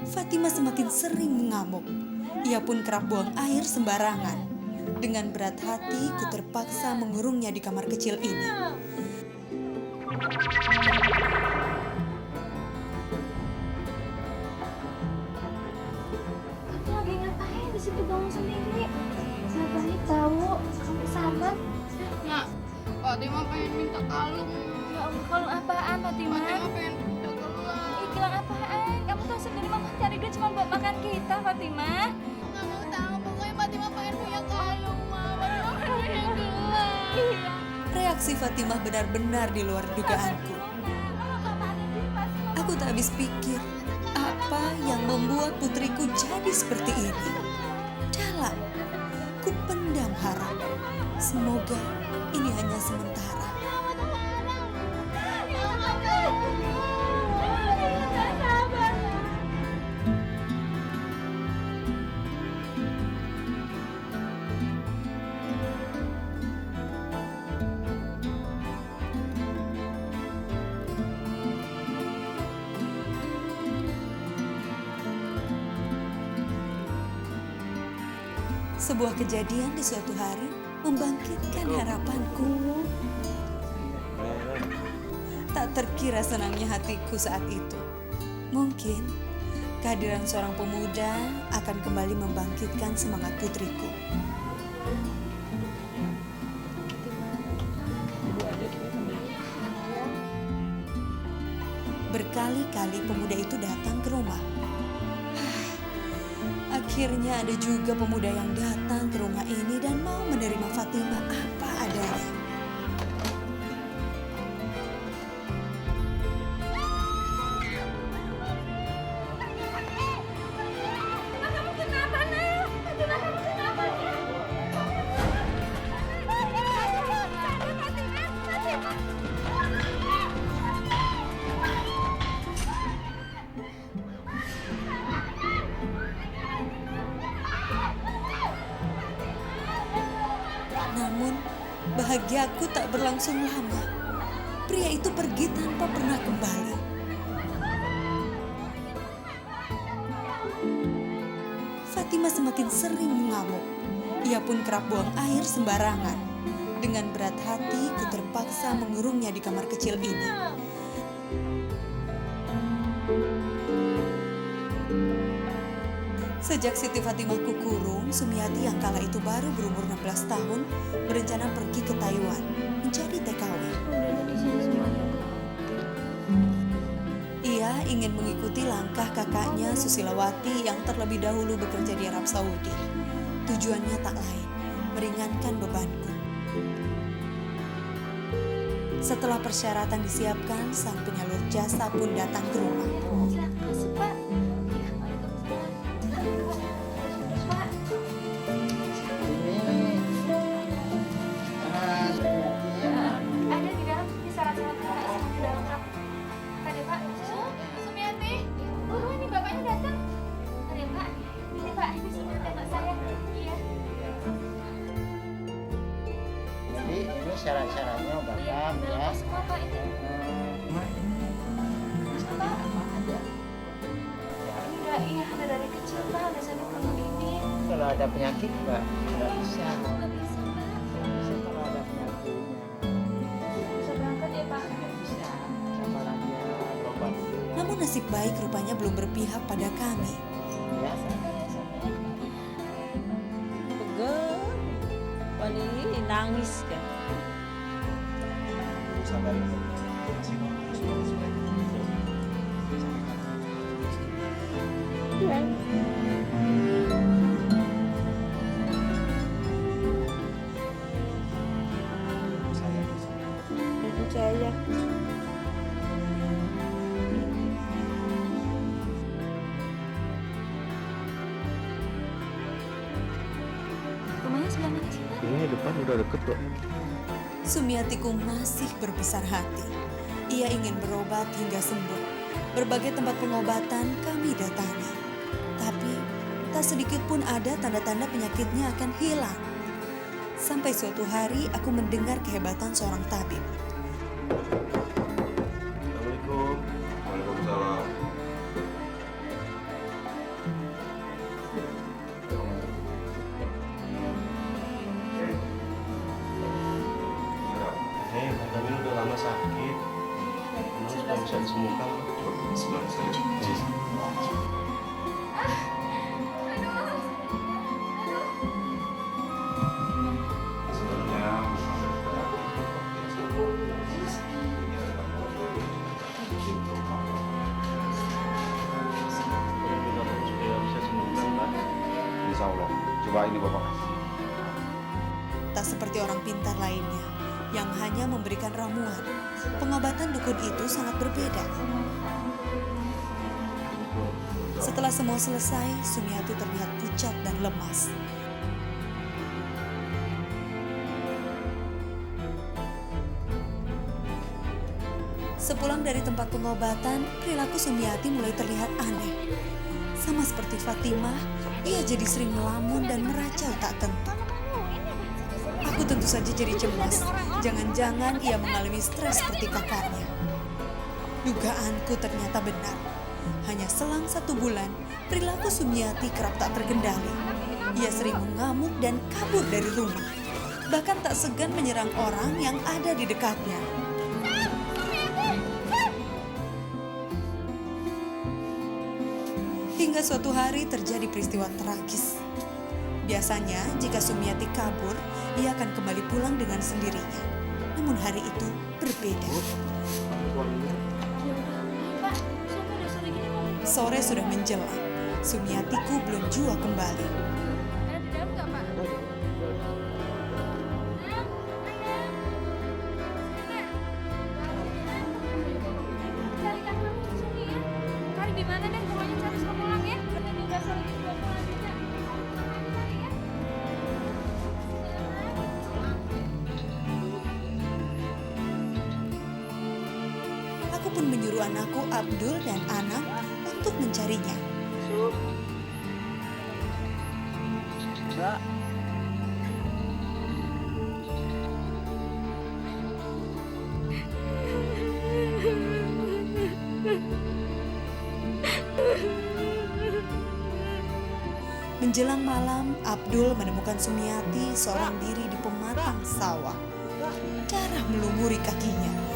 Fatimah semakin sering mengamuk. Ia pun kerap buang air sembarangan. Dengan berat hati, ku terpaksa mengurungnya di kamar kecil ini. Kamu lagi ngapain di situ bangun sendiri? Sahabatnya tahu kamu sahabat. Mak, Fatimah pengen minta kalung. Ya Allah, kalung apaan Fatimah? Fatimah pengen minta gelang. Ih, gelang apaan? Kamu tahu sendiri mama cari duit cuma buat makan kita Fatimah. Nggak mau tahu, pokoknya Fatimah pengen punya kalung, Mak. Fatimah pengen punya gelang. Iya. Reaksi Fatimah benar-benar di luar dugaanku. Aku tak habis pikir, apa yang membuat putriku jadi seperti ini? Dalam, ku pendam harap. Semoga ini hanya sementara. Sebuah kejadian di suatu hari membangkitkan harapanku. Tak terkira senangnya hatiku saat itu. Mungkin kehadiran seorang pemuda akan kembali membangkitkan semangat putriku. Berkali-kali pemuda itu datang ke rumah. Akhirnya ada juga pemuda yang datang ke rumah ini dan mau menerima Fatimah apa adanya. Kamu kenapa, Nak? Fatimah, kamu kenapa, Nak? Namun, bahagiaku tak berlangsung lama. Pria itu pergi tanpa pernah kembali. Fatimah semakin sering mengamuk. Ia pun kerap buang air sembarangan. Dengan berat hati, ku terpaksa mengurungnya di kamar kecil ini. Sejak Siti Fatimah kukurung, Sumiati yang kala itu baru berumur 16 tahun berencana pergi ke Taiwan menjadi TKW. Udah ada di sini semuanya, Bu. Ia ingin mengikuti langkah kakaknya Susilawati yang terlebih dahulu bekerja di Arab Saudi. Tujuannya tak lain, meringankan bebanku. Setelah persyaratan disiapkan, sang penyalur jasa pun datang ke rumah. Silakan masuk, Pak. Iya, Waalaikumsalam. Pak. Ada di dalam, di syarat-syarat di dalam truk. Ada, Pak. Sumiati. Oh, ini bapaknya datang. Ada, Pak. Ini, Pak. Ini Sumiati anak saya. Iya. Jadi ini syarat-syaratnya Iya, Bapak udah ya. lengkap semua, Pak. Ini. Pak. Ini udah, iya, ada dari kecil, Pak. Udah sampai umur ini. Kalau ada penyakit Mbak nggak bisa. Nggak bisa, Pak. Bisa kalau ada penyakitnya. Bisa berangkat ya, Pak. Bisa. Sama aja berobat dulu ya. Namun nasib baik rupanya belum berpihak pada kami. Ya. Pegel, paling nangis kan. Sabar ya. Percaya. Rumahnya sebelah mana sih, Pak? Ini depan udah deket kok. Sumiatiku masih berbesar hati. Ia ingin berobat hingga sembuh. Berbagai tempat pengobatan kami datangi. Tapi tak sedikit pun ada tanda-tanda penyakitnya akan hilang. Sampai suatu hari aku mendengar kehebatan seorang tabib. Assalamualaikum. Waalaikumsalam. Coba ini Bapak kasih. Tak seperti orang pintar lainnya yang hanya memberikan ramuan, pengobatan dukun itu sangat berbeda. Setelah semua selesai, Sumiati terlihat pucat dan lemas. Sepulang dari tempat pengobatan, perilaku Sumiati mulai terlihat aneh. Sama seperti Fatimah, ia jadi sering melamun dan meracau tak tentu. Aku tentu saja jadi cemas. Jangan-jangan ia mengalami stres seperti kakaknya. Dugaanku ternyata benar. Hanya selang 1 bulan, perilaku Sumiati kerap tak terkendali. Ia sering mengamuk dan kabur dari rumah. Bahkan tak segan menyerang orang yang ada di dekatnya. Hingga suatu hari terjadi peristiwa tragis. Biasanya jika Sumiati kabur, ia akan kembali pulang dengan sendirinya. Namun hari itu berbeda. Pak, siapa udah sore gini mau Sore sudah menjelang. Sumiatiku belum jua kembali. ada di dalam nggak Pak? Carikan kamu di sini ya. Cari di mana deh, pokoknya cari sampai pulang ya. Karena dia udah sore gini belum pulang juga. Cari ya. Aku pun menyuruh anakku Abdul dan Anam untuk mencarinya. Mbak, Menjelang malam, Abdul menemukan Sumiati seorang diri di pematang sawah. Darah melumuri kakinya.